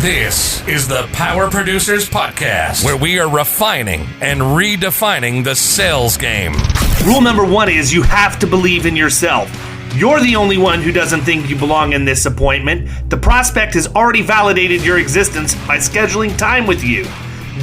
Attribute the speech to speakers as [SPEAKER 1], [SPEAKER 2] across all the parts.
[SPEAKER 1] This is the Power Producers Podcast, where we are refining and redefining the sales game.
[SPEAKER 2] Rule number one is you have to believe in yourself. You're the only one who doesn't think you belong in this appointment. The prospect has already validated your existence by scheduling time with you.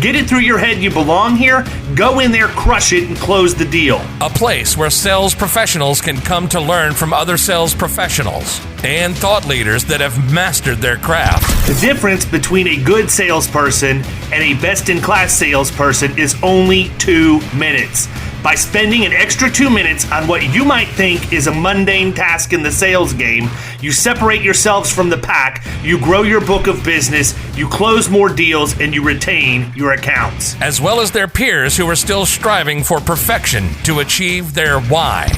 [SPEAKER 2] Get it through your head you belong here, go in there, crush it, and close the deal.
[SPEAKER 1] A place where sales professionals can come to learn from other sales professionals and thought leaders that have mastered their craft.
[SPEAKER 2] The difference between a good salesperson and a best-in-class salesperson is only 2 minutes. By spending an extra 2 minutes on what you might think is a mundane task in the sales game, you separate yourselves from the pack, you grow your book of business, you close more deals, and you retain your accounts.
[SPEAKER 1] As well as their peers who are still striving for perfection to achieve their why.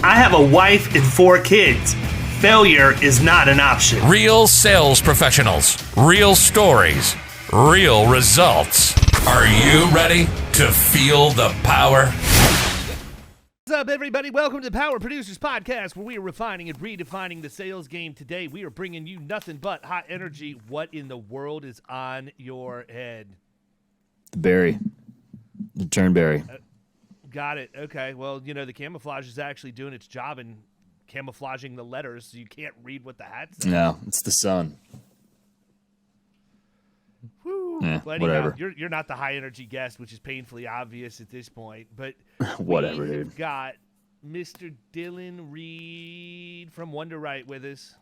[SPEAKER 2] I have a wife and 4 kids. Failure is not an option.
[SPEAKER 1] Real sales professionals, real stories, real results. Are you ready to feel the power?
[SPEAKER 3] What's up, everybody? Welcome to the Power Producers Podcast, where we are refining and redefining the sales game. Today, we are bringing you nothing but hot energy. What in the world is on your head?
[SPEAKER 4] The berry. The turnberry.
[SPEAKER 3] Got it. Okay. Well, you know, the camouflage is actually doing its job in camouflaging the letters, so you can't read what the hat says.
[SPEAKER 4] No, it's the sun.
[SPEAKER 3] Woo.
[SPEAKER 4] Yeah,
[SPEAKER 3] Well, anyhow,
[SPEAKER 4] whatever.
[SPEAKER 3] You're not the high energy guest, which is painfully obvious at this point. But
[SPEAKER 4] Whatever,
[SPEAKER 3] we've
[SPEAKER 4] dude.
[SPEAKER 3] got Mr. Dillon Reed from Wunderite with us.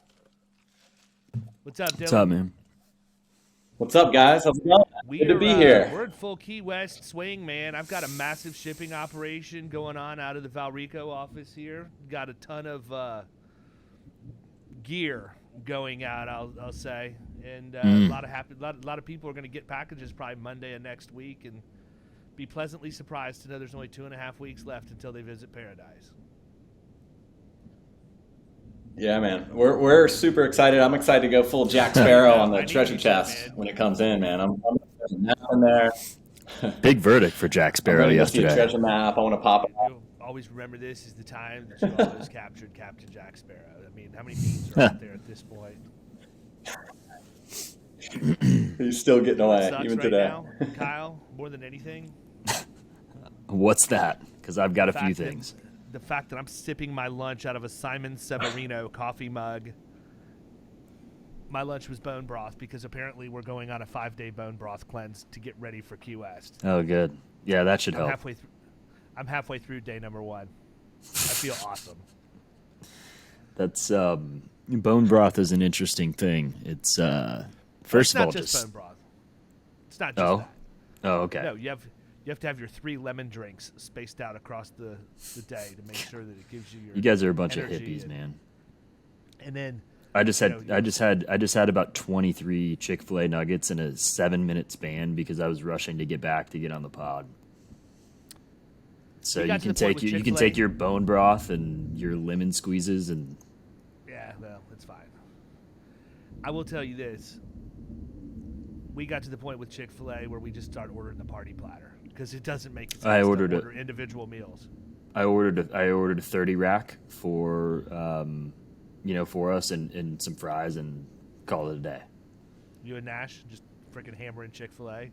[SPEAKER 3] What's up, Dillon?
[SPEAKER 4] What's up, man?
[SPEAKER 5] What's up, guys? How's it going? Good to be here.
[SPEAKER 3] We're in full Key West swing, man. I've got a massive shipping operation going on out of the Valrico office here. Got a ton of gear going out, I'll say, and a lot of people are going to get packages probably Monday of next week, and be pleasantly surprised to know there's only 2.5 weeks left until they visit Paradise.
[SPEAKER 5] Yeah, man. We're super excited. I'm excited to go full Jack Sparrow on the treasure chest
[SPEAKER 3] man.
[SPEAKER 5] when it comes in, man. I'm now in there.
[SPEAKER 4] Big verdict for Jack Sparrow
[SPEAKER 5] I'm gonna see a
[SPEAKER 4] yesterday.
[SPEAKER 5] treasure map. I want to pop it up.
[SPEAKER 3] You'll always remember this is the time that you almost captured Captain Jack Sparrow. I mean, how many memes are out there at this point?
[SPEAKER 5] He's still getting away,
[SPEAKER 3] Sucks
[SPEAKER 5] even
[SPEAKER 3] right
[SPEAKER 5] today.
[SPEAKER 3] now, Kyle, more than anything.
[SPEAKER 4] What's that? Because I've got a few
[SPEAKER 3] fact that-
[SPEAKER 4] things.
[SPEAKER 3] The fact that I'm sipping my lunch out of a Simon Severino coffee mug. My lunch was bone broth because apparently we're going on a 5-day bone broth cleanse to get ready for Key West.
[SPEAKER 4] Oh, good. Yeah, that should
[SPEAKER 3] I'm
[SPEAKER 4] help.
[SPEAKER 3] halfway through day number 1. I feel awesome.
[SPEAKER 4] That's bone broth is an interesting thing. It's first
[SPEAKER 3] It's
[SPEAKER 4] of all
[SPEAKER 3] not just
[SPEAKER 4] just
[SPEAKER 3] bone broth. It's not just that.
[SPEAKER 4] oh okay.
[SPEAKER 3] No, you have to have your 3 lemon drinks spaced out across the day to make sure that it gives you your.
[SPEAKER 4] You guys are a bunch of
[SPEAKER 3] energy
[SPEAKER 4] hippies, man.
[SPEAKER 3] And then
[SPEAKER 4] I just had
[SPEAKER 3] you know,
[SPEAKER 4] I just had about 23 Chick-fil-A nuggets in a 7-minute span because I was rushing to get back to get on the pod. So
[SPEAKER 3] We
[SPEAKER 4] you
[SPEAKER 3] got to
[SPEAKER 4] can
[SPEAKER 3] the point
[SPEAKER 4] take
[SPEAKER 3] with
[SPEAKER 4] you can
[SPEAKER 3] Chick-fil-A.
[SPEAKER 4] take your bone broth and your lemon squeezes and
[SPEAKER 3] yeah, well, it's fine. I will tell you this. We got to the point with Chick-fil-A where we just started ordering the party platter because it doesn't make sense to order individual meals.
[SPEAKER 4] I ordered a 30 rack for for us and some fries and call it a day.
[SPEAKER 3] You and Nash just freaking hammering Chick-fil-A.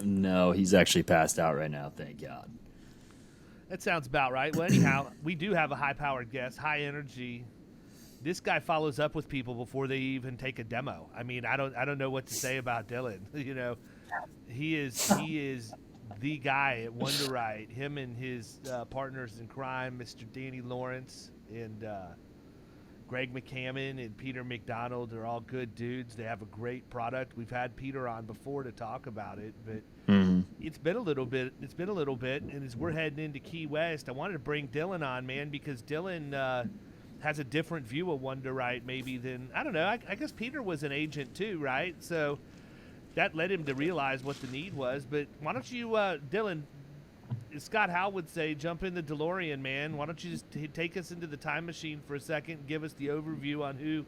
[SPEAKER 4] No, he's actually passed out right now, thank God.
[SPEAKER 3] That sounds about right. Well, anyhow, we do have a high-powered guest, high energy. This guy follows up with people before they even take a demo. I mean, I don't know what to say about Dillon. You know, he is the guy at Wunderite. Him and his partners in crime, Mr. Danny Lawrence and Greg McCammon and Peter McDonald, are all good dudes. They have a great product. We've had Peter on before to talk about it, but it's been a little bit. And as we're heading into Key West, I wanted to bring Dillon on, man, because Dillon has a different view of Wunderite maybe than, I don't know, I guess Peter was an agent too, right? So that led him to realize what the need was. But why don't you, Dillon, as Scott Howe would say, jump in the DeLorean, man. Why don't you just take us into the time machine for a second and give us the overview on who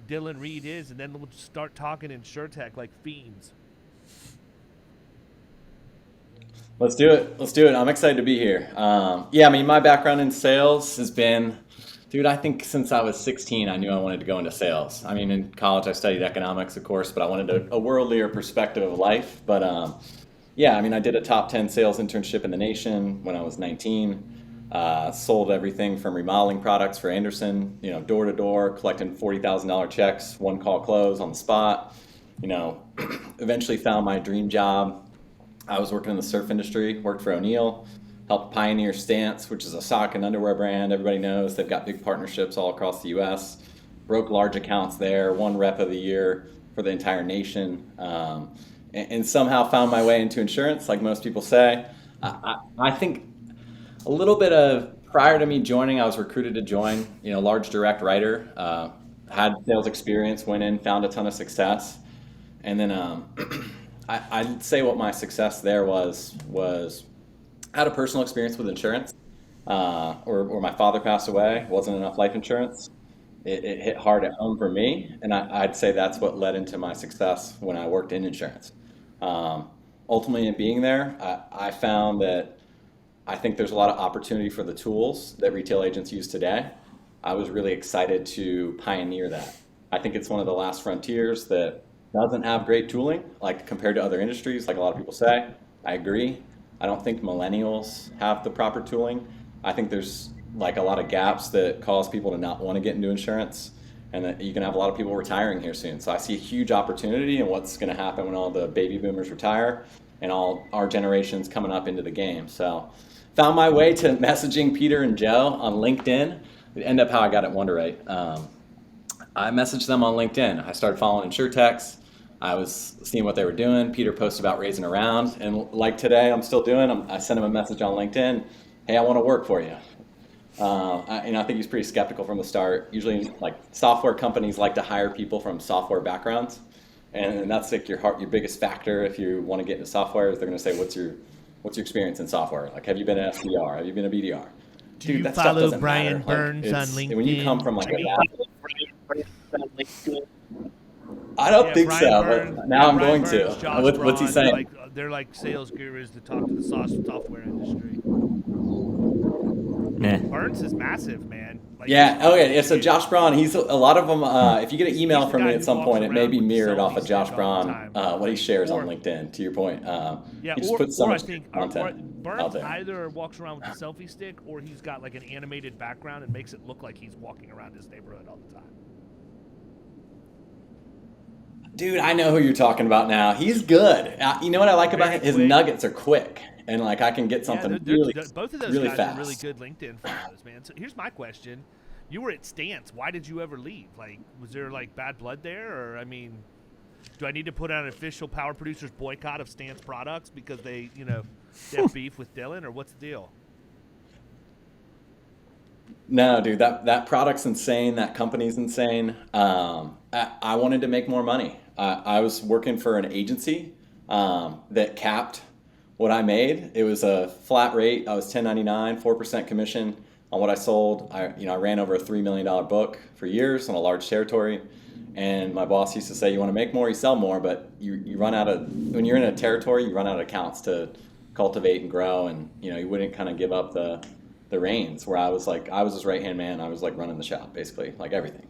[SPEAKER 3] Dillon Reed is, and then we'll just start talking InsurTech like fiends.
[SPEAKER 5] Let's do it. I'm excited to be here. I mean, my background in sales has been Dude, I think since I was 16, I knew I wanted to go into sales. I mean, in college, I studied economics, of course, but I wanted a worldlier perspective of life. But yeah, I mean, I did a top 10 sales internship in the nation when I was 19. Sold everything from remodeling products for Anderson, door to door, collecting $40,000 checks, one call close on the spot. Eventually found my dream job. I was working in the surf industry, worked for O'Neill, helped pioneer Stance, which is a sock and underwear brand everybody knows. They've got big partnerships all across the U.S. Broke large accounts there, won Rep of the Year for the entire nation, and somehow found my way into insurance, like most people say. I think a little bit of prior to me joining, I was recruited to join, large direct writer, had sales experience, went in, found a ton of success. And then I'd say what my success there was I had a personal experience with insurance, or my father passed away, wasn't enough life insurance. It hit hard at home for me, and I'd say that's what led into my success when I worked in insurance. Ultimately, in being there, I found that I think there's a lot of opportunity for the tools that retail agents use today. I was really excited to pioneer that. I think it's one of the last frontiers that doesn't have great tooling, like compared to other industries, like a lot of people say. I agree. I don't think millennials have the proper tooling. I think there's like a lot of gaps that cause people to not want to get into insurance, and that you can have a lot of people retiring here soon. So I see a huge opportunity in what's going to happen when all the baby boomers retire and all our generations coming up into the game. So found my way to messaging Peter and Joe on LinkedIn. It ended up how I got at Wunderite. I messaged them on LinkedIn. I started following InsurTechs. I was seeing what they were doing. Peter posted about raising around, and like today, I'm still doing. I sent him a message on LinkedIn. Hey, I want to work for you. I think he's pretty skeptical from the start. Usually, like software companies like to hire people from software backgrounds, and that's like your biggest factor if you want to get into software. Is they're going to say, what's your experience in software? Like, have you been an SDR? Have you been a BDR?
[SPEAKER 3] Do you
[SPEAKER 5] that stuff
[SPEAKER 3] follow
[SPEAKER 5] doesn't
[SPEAKER 3] Brian
[SPEAKER 5] matter.
[SPEAKER 3] Burns on LinkedIn?
[SPEAKER 5] When you come from like I don't think
[SPEAKER 3] Brian
[SPEAKER 5] so,
[SPEAKER 3] Burns,
[SPEAKER 5] but now I'm
[SPEAKER 3] Brian
[SPEAKER 5] going
[SPEAKER 3] Burns,
[SPEAKER 5] to.
[SPEAKER 3] Josh
[SPEAKER 5] What's he
[SPEAKER 3] Braun,
[SPEAKER 5] saying?
[SPEAKER 3] They're like sales gurus that talk to the software industry.
[SPEAKER 4] Nah.
[SPEAKER 3] Burns is massive, man. Like,
[SPEAKER 5] Yeah. So Josh Braun, he's a lot of them. If you get an email
[SPEAKER 3] he's the
[SPEAKER 5] from
[SPEAKER 3] guy
[SPEAKER 5] me
[SPEAKER 3] who
[SPEAKER 5] at some
[SPEAKER 3] walks
[SPEAKER 5] point, it may
[SPEAKER 3] around
[SPEAKER 5] be
[SPEAKER 3] with the
[SPEAKER 5] mirrored off
[SPEAKER 3] selfie
[SPEAKER 5] of Josh
[SPEAKER 3] stick all the
[SPEAKER 5] Braun,
[SPEAKER 3] time.
[SPEAKER 5] what he shares
[SPEAKER 3] Or-
[SPEAKER 5] on LinkedIn. To your point,
[SPEAKER 3] Yeah,
[SPEAKER 5] he just puts so
[SPEAKER 3] or I
[SPEAKER 5] much
[SPEAKER 3] think
[SPEAKER 5] content
[SPEAKER 3] Burns
[SPEAKER 5] out there.
[SPEAKER 3] either walks around with a selfie stick, or he's got like an animated background and makes it look like he's walking around his neighborhood all the time.
[SPEAKER 5] Dude, I know who you're talking about now. He's good. You know what I like about him? His
[SPEAKER 3] quick.
[SPEAKER 5] nuggets are quick, and like I can get something
[SPEAKER 3] both of those
[SPEAKER 5] really
[SPEAKER 3] guys
[SPEAKER 5] fast.
[SPEAKER 3] are really good LinkedIn follows, man. So here's my question: you were at Stance. Why did you ever leave? Like, was there like bad blood there, or I mean, do I need to put out an official power producers boycott of Stance products because they have beef with Dillon, or what's the deal?
[SPEAKER 5] No, dude, that product's insane. That company's insane. I wanted to make more money. I was working for an agency that capped what I made. It was a flat rate. I was 1099, 4% commission on what I sold. I ran over a $3 million book for years on a large territory. And my boss used to say, you want to make more, you sell more, but you run out of, when you're in a territory, you run out of accounts to cultivate and grow. And, you wouldn't kind of give up the reins, where I was his right-hand man. I was like running the shop, basically, like everything.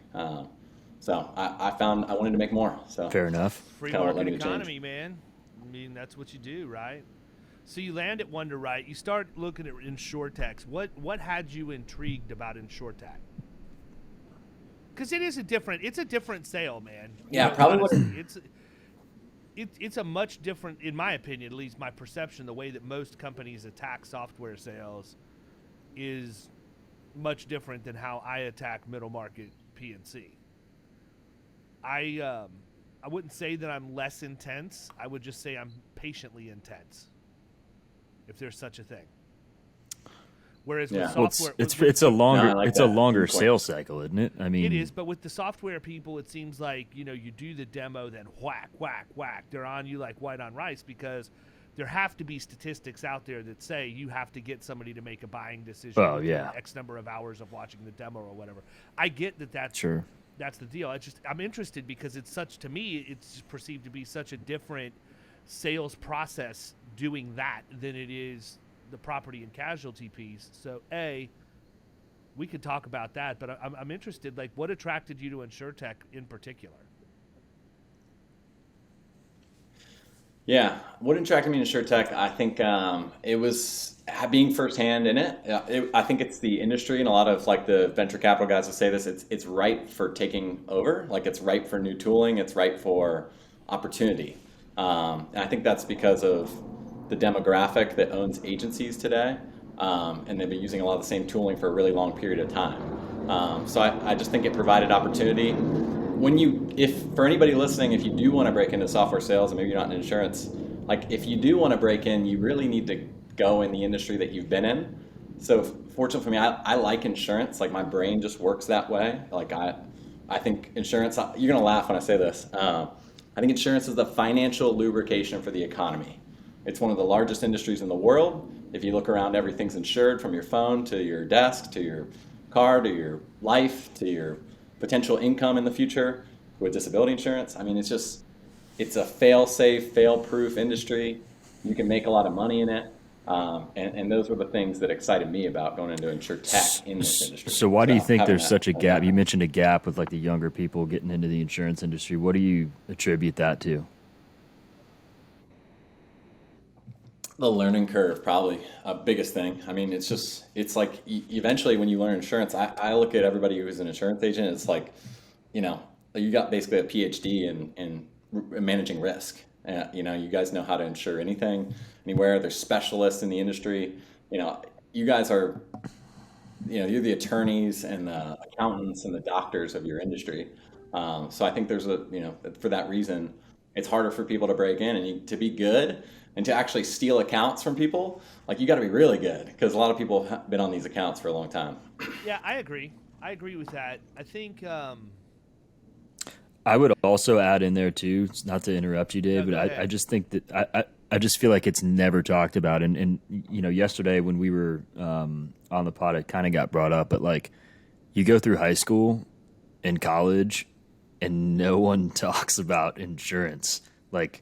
[SPEAKER 5] So I found I wanted to make more. So
[SPEAKER 4] Fair enough.
[SPEAKER 3] Free market economy, man. I mean, that's what you do, right? So you land at Wunderite. You start looking at InsurTech. What had you intrigued about InsurTech? Because it's a different sale, man.
[SPEAKER 5] Yeah, probably.
[SPEAKER 3] It's a much different, in my opinion, at least my perception, the way that most companies attack software sales is much different than how I attack middle market P&C. I wouldn't say that I'm less intense. I would just say I'm patiently intense, if there's such a thing. Whereas with software,
[SPEAKER 4] it's a longer sales cycle, isn't it? I mean,
[SPEAKER 3] it is. But with the software people, it seems like you do the demo, then whack, whack, whack. They're on you like white on rice, because there have to be statistics out there that say you have to get somebody to make a buying decision.
[SPEAKER 4] Oh, yeah.
[SPEAKER 3] X number of hours of watching the demo or whatever. I get that. That's
[SPEAKER 4] sure.
[SPEAKER 3] That's the deal. I'm interested because to me, it's perceived to be such a different sales process doing that than it is the property and casualty piece. So we could talk about that, but I'm interested. Like, what attracted you to InsurTech in particular?
[SPEAKER 5] Yeah, what attracted me to InsurTech, I think it was being firsthand in it. I think it's the industry, and a lot of like the venture capital guys will say this. It's ripe for taking over. Like it's ripe for new tooling. It's ripe for opportunity. And I think that's because of the demographic that owns agencies today, and they've been using a lot of the same tooling for a really long period of time. So I just think it provided opportunity. If for anybody listening, if you do want to break into software sales, and maybe you're not in insurance, like if you do want to break in, you really need to go in the industry that you've been in. So fortunately for me, I like insurance. Like my brain just works that way. Like I think insurance. You're gonna laugh when I say this. I think insurance is the financial lubrication for the economy. It's one of the largest industries in the world. If you look around, everything's insured from your phone to your desk to your car to your life to your potential income in the future with disability insurance. I mean, it's a fail-safe, fail-proof industry. You can make a lot of money in it. And those were the things that excited me about going into InsurTech in this industry.
[SPEAKER 4] So why do you think there's such a gap? You mentioned a gap with like the younger people getting into the insurance industry. What do you attribute that to?
[SPEAKER 5] The learning curve, probably biggest thing. I mean, it's like eventually when you learn insurance, I look at everybody who's an insurance agent. It's like, you got basically a PhD in managing risk. You guys know how to insure anything, anywhere. There's specialists in the industry. You guys are, you're the attorneys and the accountants and the doctors of your industry. So I think there's for that reason, it's harder for people to break in, and to be good and to actually steal accounts from people, like you got to be really good, because a lot of people have been on these accounts for a long time.
[SPEAKER 3] Yeah, I agree with that. I think
[SPEAKER 4] I would also add in there too, not to interrupt you, Dave, but I just think that I just feel like it's never talked about. And yesterday when we were on the pod, it kind of got brought up, but like you go through high school and college and no one talks about insurance. Like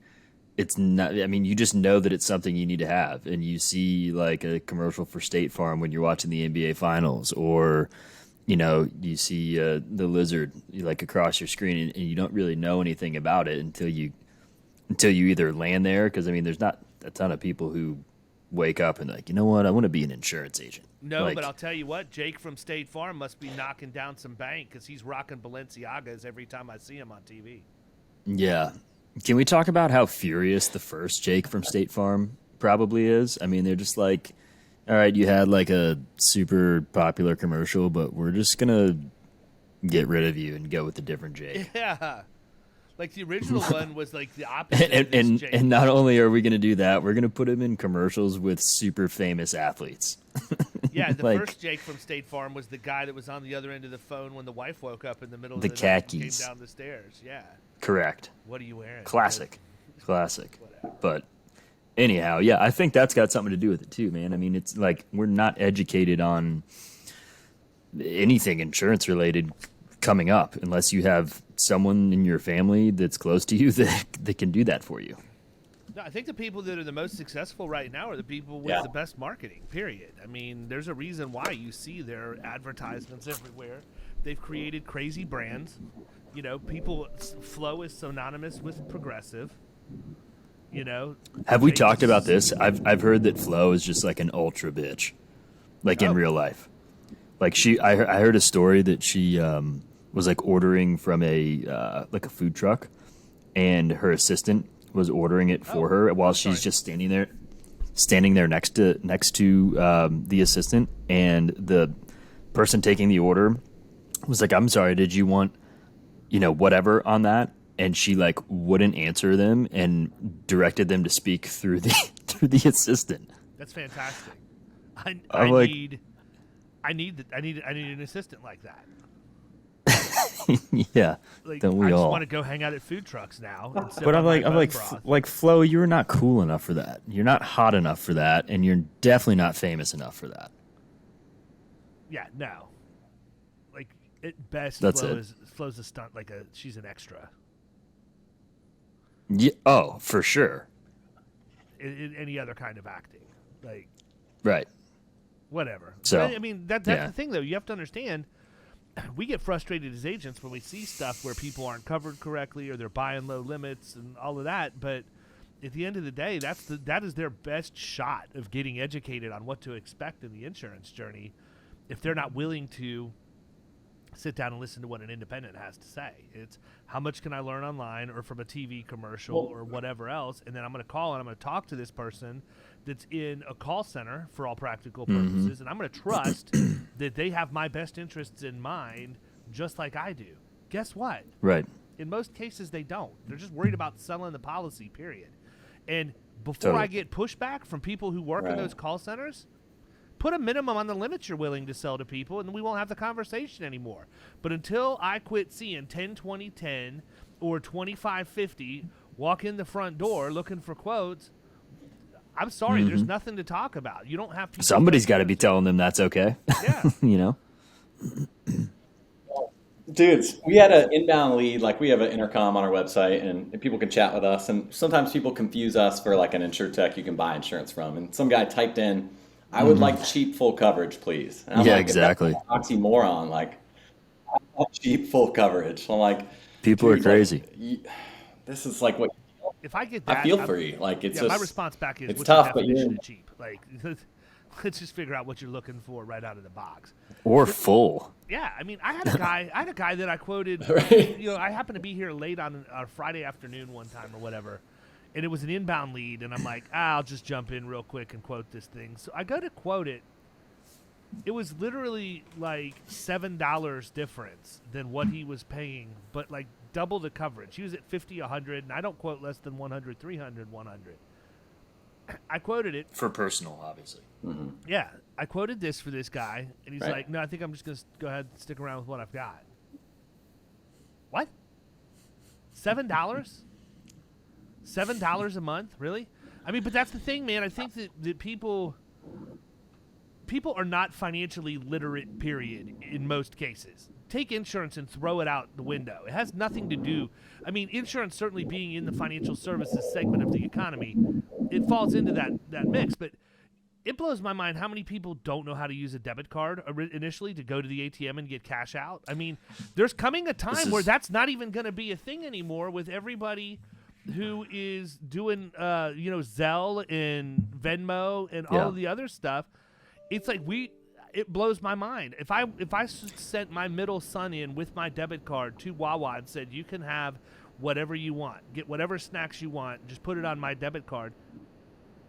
[SPEAKER 4] it's not, I mean, you just know that it's something you need to have. And you see like a commercial for State Farm when you're watching the NBA finals, or you see the lizard like across your screen, and you don't really know anything about it until you either land there. Because I mean, there's not a ton of people who wake up and like, you know what, I want to be an insurance agent.
[SPEAKER 3] No, but I'll tell you what, Jake from State Farm must be knocking down some bank, because he's rocking Balenciagas every time I see him on TV.
[SPEAKER 4] Yeah. Can we talk about how furious the first Jake from State Farm probably is? I mean, they're just like, all right, you had like a super popular commercial, but we're just going to get rid of you and go with a different Jake.
[SPEAKER 3] Yeah. Like the original one was like the opposite of this Jake.
[SPEAKER 4] And not only are we going to do that, we're going to put him in commercials with super famous athletes.
[SPEAKER 3] Yeah, the first Jake from State Farm was the guy that was on the other end of the phone when the wife woke up in the middle of the night
[SPEAKER 4] khakis.
[SPEAKER 3] and came down the stairs. Yeah.
[SPEAKER 4] Correct.
[SPEAKER 3] What are you wearing?
[SPEAKER 4] Classic. But anyhow, yeah, I think that's got something to do with it too, man. I mean, it's like we're not educated on anything insurance related coming up unless you have someone in your family that's close to you that can do that for you.
[SPEAKER 3] No, I think the people that are the most successful right now are the people with the best marketing, period. I mean, there's a reason why you see their advertisements everywhere. They've created crazy brands. Flow is synonymous with progressive.
[SPEAKER 4] Have we talked about this? I've heard that Flo is just like an ultra bitch, like in real life. Like I heard a story that she was like ordering from a food truck, and her assistant was ordering it for her while she's just standing there next to the assistant, and the person taking the order was like, "I'm sorry, did you want whatever on that?" And she like wouldn't answer them and directed them to speak through the assistant.
[SPEAKER 3] That's fantastic. I need an assistant like that.
[SPEAKER 4] Yeah,
[SPEAKER 3] like,
[SPEAKER 4] don't we
[SPEAKER 3] I just
[SPEAKER 4] all?
[SPEAKER 3] want to go hang out at food trucks now.
[SPEAKER 4] But I'm like, Flo, you're not cool enough for that. You're not hot enough for that, and you're definitely not famous enough for that.
[SPEAKER 3] Yeah, no. Like at best, Flo's a stunt. She's an extra.
[SPEAKER 4] Yeah. Oh, for sure.
[SPEAKER 3] In any other kind of acting, like
[SPEAKER 4] right.
[SPEAKER 3] whatever.
[SPEAKER 4] So,
[SPEAKER 3] I mean, that's the thing, though. You have to understand, we get frustrated as agents when we see stuff where people aren't covered correctly or they're buying low limits and all of that. But at the end of the day, that is their best shot of getting educated on what to expect in the insurance journey if they're not willing to sit down and listen to what an independent has to say. It's how much can I learn online or from a TV commercial or whatever else, and then I'm going to call and I'm going to talk to this person that's in a call center for all practical purposes, and I'm going to trust that they have my best interests in mind just like I do. Guess what?
[SPEAKER 4] Right.
[SPEAKER 3] In most cases, they don't. They're just worried about selling the policy, period. And before I get pushback from people who work in those call centers, put a minimum on the limits you're willing to sell to people, and we won't have the conversation anymore. But until I quit seeing 10-20-10 or 25-50 walk in the front door looking for quotes, I'm sorry, there's nothing to talk about. You don't have people.
[SPEAKER 4] Somebody's got to be telling them that's okay.
[SPEAKER 3] Yeah.
[SPEAKER 4] You know?
[SPEAKER 5] Dudes, we had an inbound lead, like we have an intercom on our website and people can chat with us. And sometimes people confuse us for like an InsurTech you can buy insurance from. And some guy typed in, I would like cheap full coverage, please. And I'm like,
[SPEAKER 4] exactly.
[SPEAKER 5] That's an oxymoron. Like, I want cheap full coverage. I'm like,
[SPEAKER 4] people are crazy.
[SPEAKER 5] Like, this is like what
[SPEAKER 3] if I get that,
[SPEAKER 5] I feel for you. Like, it's just,
[SPEAKER 3] my response back is,
[SPEAKER 5] it's
[SPEAKER 3] what's
[SPEAKER 5] tough,
[SPEAKER 3] your
[SPEAKER 5] but
[SPEAKER 3] definition of cheap? Like, let's just figure out what you're looking for right out of the box.
[SPEAKER 4] Or full.
[SPEAKER 3] Yeah, I mean, I had a guy that I quoted.
[SPEAKER 5] Right.
[SPEAKER 3] You know, I happened to be here late on a Friday afternoon one time or whatever, and it was an inbound lead, and I'm like, I'll just jump in real quick and quote this thing. So I go to quote it. It was literally like $7 difference than what he was paying, but like double the coverage. He was at 50, 100, and I don't quote less than 100, 300, 100. I quoted it.
[SPEAKER 4] For personal, obviously.
[SPEAKER 3] Yeah, I quoted this for this guy, and he's
[SPEAKER 5] Right.
[SPEAKER 3] like, no, I think I'm just going to go ahead and stick around with what I've got. What? $7? $7 a month? Really? I mean, but that's the thing, man. I think that people are not financially literate, period, in most cases. Take insurance and throw it out the window. It has nothing to do. I mean, insurance certainly being in the financial services segment of the economy, it falls into that mix. But it blows my mind how many people don't know how to use a debit card initially to go to the ATM and get cash out. I mean, there's coming a time where that's not even going to be a thing anymore with everybody who is doing, Zelle and Venmo and all of the other stuff. It's like it blows my mind. If I sent my middle son in with my debit card to Wawa and said, you can have whatever you want, get whatever snacks you want, just put it on my debit card,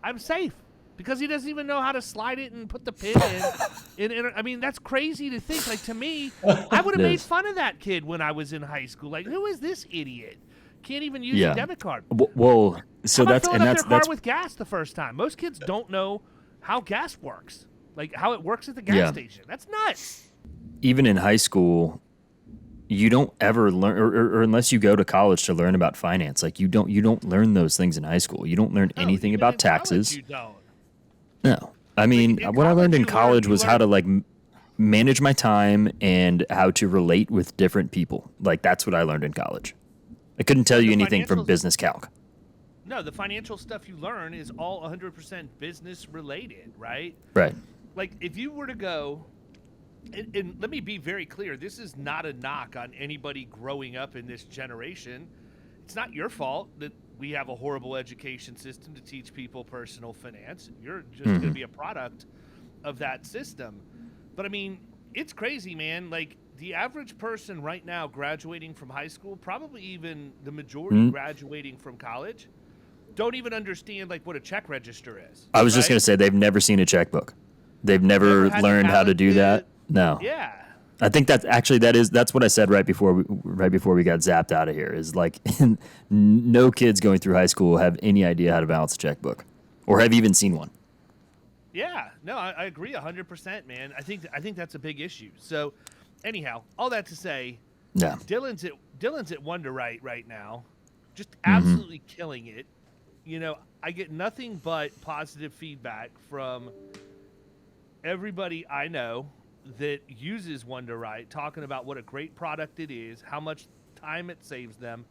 [SPEAKER 3] I'm safe because he doesn't even know how to slide it and put the pin in. I mean, that's crazy to think. Like, to me, I would have made fun of that kid when I was in high school. Like, who is this idiot? Can't even use a debit card.
[SPEAKER 4] Well, so
[SPEAKER 3] how
[SPEAKER 4] that's
[SPEAKER 3] about
[SPEAKER 4] and
[SPEAKER 3] filling
[SPEAKER 4] that's
[SPEAKER 3] up their
[SPEAKER 4] that's
[SPEAKER 3] car with gas the first time. Most kids don't know how gas works. Like how it works at the gas station. That's nuts.
[SPEAKER 4] even in high school, you don't ever learn, or unless you go to college to learn about finance, like you don't learn those things in high school. You don't learn anything
[SPEAKER 3] even
[SPEAKER 4] about
[SPEAKER 3] in college
[SPEAKER 4] taxes.
[SPEAKER 3] you don't.
[SPEAKER 4] No, I mean,
[SPEAKER 3] in
[SPEAKER 4] what I learned in
[SPEAKER 3] college,
[SPEAKER 4] college was how to like manage my time and how to relate with different people. Like that's what I learned in college. I couldn't tell you anything from business calc.
[SPEAKER 3] No, the financial stuff you learn is all 100% business related, right?
[SPEAKER 4] Right.
[SPEAKER 3] Like if you were to go, and let me be very clear, this is not a knock on anybody growing up in this generation. It's not your fault that we have a horrible education system to teach people personal finance. You're just going to be a product of that system. But I mean, it's crazy, man. Like the average person right now graduating from high school, probably even the majority graduating from college, don't even understand like what a check register is.
[SPEAKER 4] I was just going to say they've never seen a checkbook. They've never learned how to do that. No.
[SPEAKER 3] Yeah.
[SPEAKER 4] I think that's what I said right before we got zapped out of here is like no kids going through high school have any idea how to balance a checkbook or have even seen one.
[SPEAKER 3] Yeah, no, I agree 100%, man. I think that's a big issue. So, anyhow, all that to say,
[SPEAKER 4] Yeah.
[SPEAKER 3] Dillon's at Wunderite right now, just absolutely killing it. You know, I get nothing but positive feedback from everybody I know that uses Wunderite, talking about what a great product it is, how much time it saves them.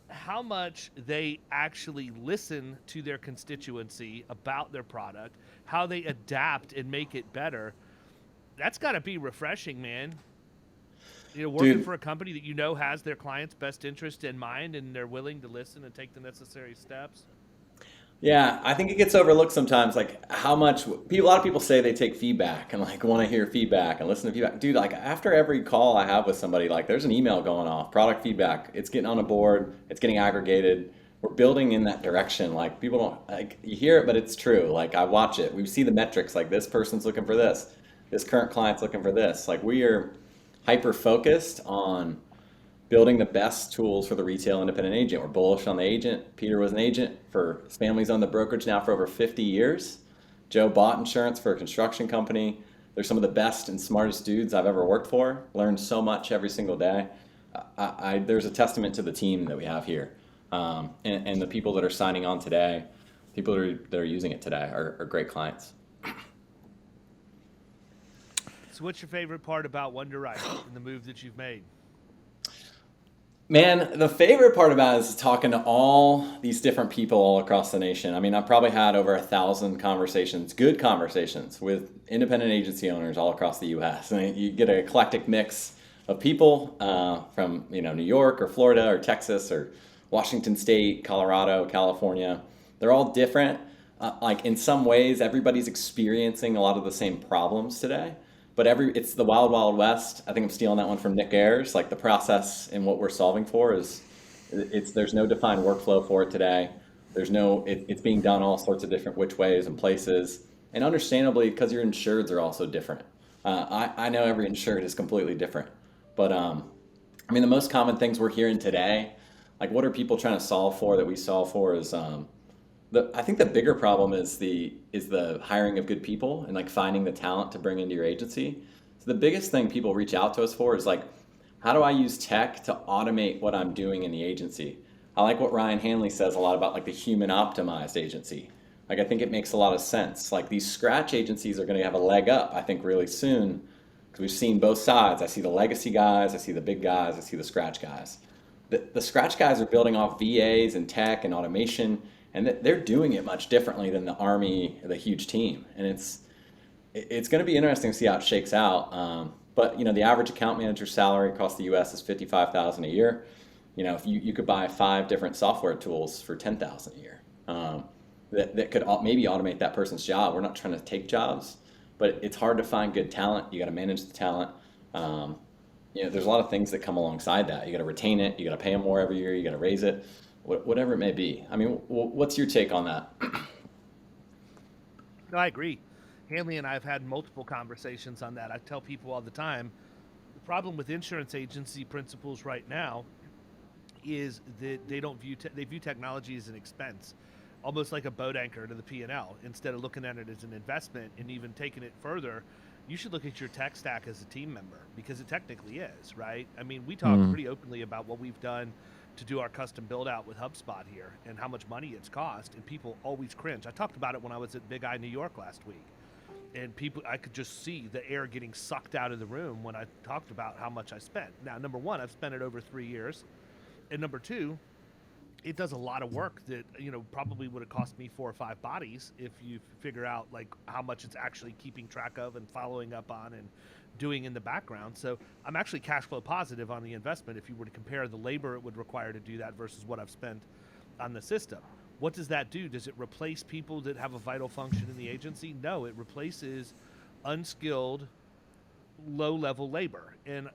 [SPEAKER 3] how much they actually listen to their constituency about their product, how they adapt and make it better. That's got to be refreshing, man. Working
[SPEAKER 5] Dude,
[SPEAKER 3] for a company that you know has their client's best interest in mind and they're willing to listen and take the necessary steps.
[SPEAKER 5] yeah, I think it gets overlooked sometimes, like how much people, a lot of people say they take feedback and like want to hear feedback and listen to feedback. Dude, like after every call I have with somebody, like there's an email going off, product feedback. It's getting on a board, it's getting aggregated. We're building in that direction. Like people don't like you hear it, but it's true. Like I watch it. We see the metrics. Like this person's looking for this current client's looking for this. Like we are hyper focused on building the best tools for the retail independent agent. We're bullish on the agent. Peter was an agent for his family's owned the brokerage now for over 50 years. Joe bought insurance for a construction company. They're some of the best and smartest dudes I've ever worked for. Learned so much every single day. There's a testament to the team that we have here, and the people that are signing on today, people that are using it today are great clients.
[SPEAKER 3] So what's your favorite part about Wunderite and the move that you've made?
[SPEAKER 5] Man, the favorite part about it is talking to all these different people all across the nation. I mean, I've probably had over 1,000 conversations, good conversations with independent agency owners all across the U.S. And you get an eclectic mix of people from New York or Florida or Texas or Washington State, Colorado, California. They're all different. Like in some ways, everybody's experiencing a lot of the same problems today. But it's the wild, wild west. I think I'm stealing that one from Nick Ayers. Like the process and what we're solving for there's no defined workflow for it today. It's being done all sorts of different which ways and places. And understandably, because your insureds are also different. I know every insured is completely different. But the most common things we're hearing today, like what are people trying to solve for that we solve for is I think the bigger problem is the hiring of good people and like finding the talent to bring into your agency. So the biggest thing people reach out to us for is like, how do I use tech to automate what I'm doing in the agency? I like what Ryan Hanley says a lot about like the human optimized agency. Like I think it makes a lot of sense. Like these scratch agencies are going to have a leg up, I think, really soon because we've seen both sides. I see the legacy guys, I see the big guys, I see the scratch guys. The scratch guys are building off VAs and tech and automation. And they're doing it much differently than the Army, the huge team. And it's going to be interesting to see how it shakes out. But the average account manager salary across the U.S. is $55,000 a year. If you could buy 5 different software tools for $10,000 a year, that could maybe automate that person's job. We're not trying to take jobs, but it's hard to find good talent. You got to manage the talent. There's a lot of things that come alongside that. You got to retain it. You got to pay them more every year. You got to raise it. Whatever it may be. I mean, what's your take on that?
[SPEAKER 3] No, I agree. Hanley and I have had multiple conversations on that. I tell people all the time, the problem with insurance agency principals right now is that they view technology as an expense, almost like a boat anchor to the P&L. Instead of looking at it as an investment and even taking it further, you should look at your tech stack as a team member because it technically is, right? I mean, we talk pretty openly about what we've done to do our custom build out with HubSpot here and how much money it's cost, and people always cringe. I talked about it when I was at Big Eye, New York last week, and I could just see the air getting sucked out of the room when I talked about how much I spent. Now, number one, I've spent it over 3 years, and number two, it does a lot of work that probably would have cost me 4 or 5 bodies if you figure out like how much it's actually keeping track of and following up on and doing in the background. So I'm actually cash flow positive on the investment if you were to compare the labor it would require to do that versus what I've spent on the system. What does that do? Does it replace people that have a vital function in the agency? No, it replaces unskilled, low-level labor. And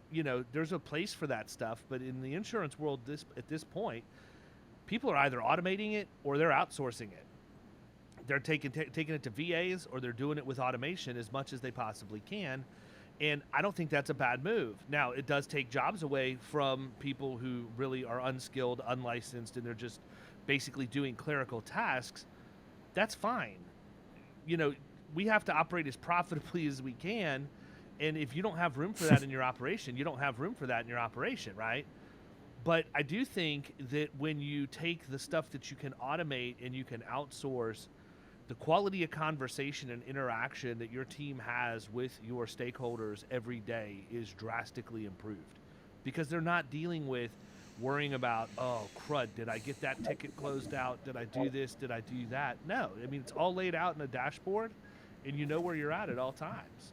[SPEAKER 3] there's a place for that stuff, but in the insurance world at this point, people are either automating it or they're outsourcing it. They're taking it to VAs or they're doing it with automation as much as they possibly can. And I don't think that's a bad move. Now, it does take jobs away from people who really are unskilled, unlicensed, and they're just basically doing clerical tasks. That's fine. We have to operate as profitably as we can. And if you don't have room for that in your operation, you don't have room for that in your operation, right? But I do think that when you take the stuff that you can automate and you can outsource, the quality of conversation and interaction that your team has with your stakeholders every day is drastically improved because they're not dealing with worrying about, oh, crud, did I get that ticket closed out? Did I do this? Did I do that? No. I mean, it's all laid out in a dashboard, and you know where you're at all times.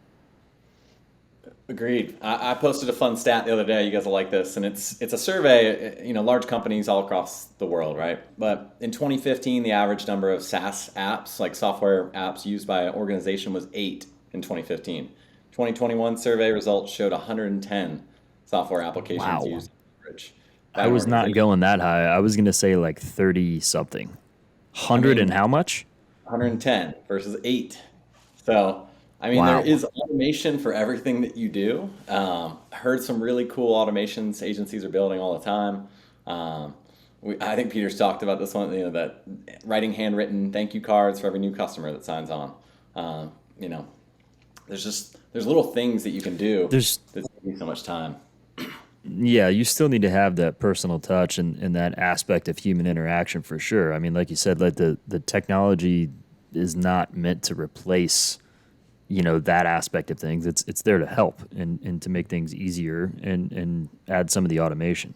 [SPEAKER 5] Agreed. I posted a fun stat the other day. You guys will like this, and it's a survey. Large companies all across the world, right? But in 2015, the average number of SaaS apps, like software apps used by an organization, was 8 in 2015. 2021 survey results showed 110 software applications
[SPEAKER 4] Wow.
[SPEAKER 5] used. Average.
[SPEAKER 4] I was not going that high. I was going to say like 30 something. 100 and how much?
[SPEAKER 5] 110 versus 8. So, I mean,
[SPEAKER 4] Wow.
[SPEAKER 5] there is automation for everything that you do. I heard some really cool automations agencies are building all the time. I think Peter's talked about this one, that writing handwritten thank you cards for every new customer that signs on. There's little things that you can do that save you so much time.
[SPEAKER 4] Yeah, you still need to have that personal touch and that aspect of human interaction for sure. I mean, like you said, like the technology is not meant to replace, that aspect of things. It's there to help and to make things easier and add some of the automation.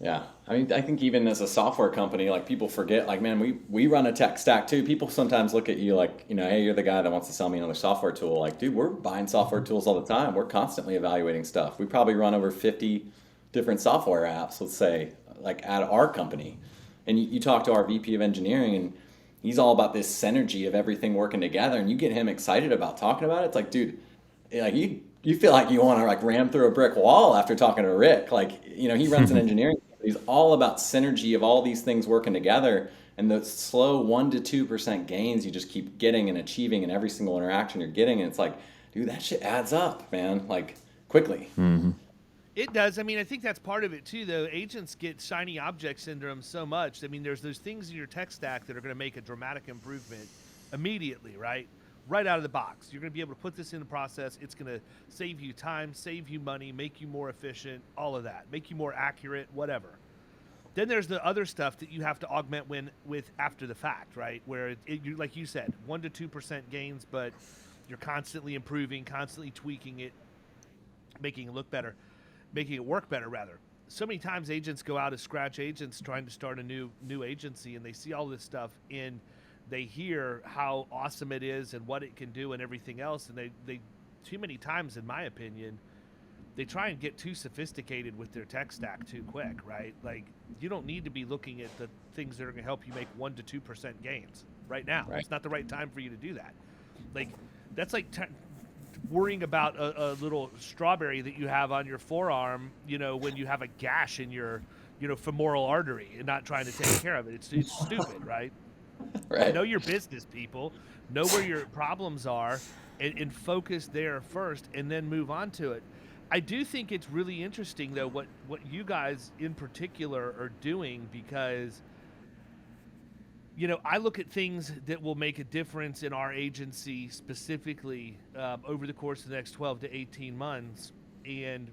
[SPEAKER 5] Yeah. I mean, I think even as a software company, like people forget, like, man, we run a tech stack too. People sometimes look at you like, hey, you're the guy that wants to sell me another software tool. Like, dude, we're buying software tools all the time. We're constantly evaluating stuff. We probably run over 50 different software apps, let's say, like at our company. And you talk to our VP of engineering, and he's all about this synergy of everything working together. And you get him excited about talking about it. It's like, dude, like you feel like you want to like ram through a brick wall after talking to Rick. Like, he runs an engineering. He's all about synergy of all these things working together, and the slow 1% to 2% gains you just keep getting and achieving in every single interaction you're getting. And it's like, dude, that shit adds up, man, like quickly.
[SPEAKER 4] Mm-hmm.
[SPEAKER 3] It does. I mean, I think that's part of it too, though. Agents get shiny object syndrome so much. I mean, there's those things in your tech stack that are going to make a dramatic improvement immediately, right? Right out of the box. You're going to be able to put this in the process. It's going to save you time, save you money, make you more efficient, all of that, make you more accurate, whatever. Then there's the other stuff that you have to augment with after the fact, right? Where you, like you said, 1% to 2% gains, but you're constantly improving, constantly tweaking it, making it look better, making it work better, rather. So many times agents go out as scratch agents trying to start a new agency, and they see all this stuff in. They hear how awesome it is and what it can do and everything else, and they too many times, in my opinion, they try and get too sophisticated with their tech stack too quick, right? Like, you don't need to be looking at the things that are going to help you make 1% to 2% gains right now. Right. It's not the right time for you to do that. Like, that's like worrying about a little strawberry that you have on your forearm, when you have a gash in your, femoral artery, and not trying to take care of it. It's stupid, right?
[SPEAKER 5] Right.
[SPEAKER 3] Know your business, people. Know where your problems are, and focus there first, and then move on to it. I do think it's really interesting, though, what you guys in particular are doing, because, I look at things that will make a difference in our agency specifically over the course of the next 12 to 18 months, and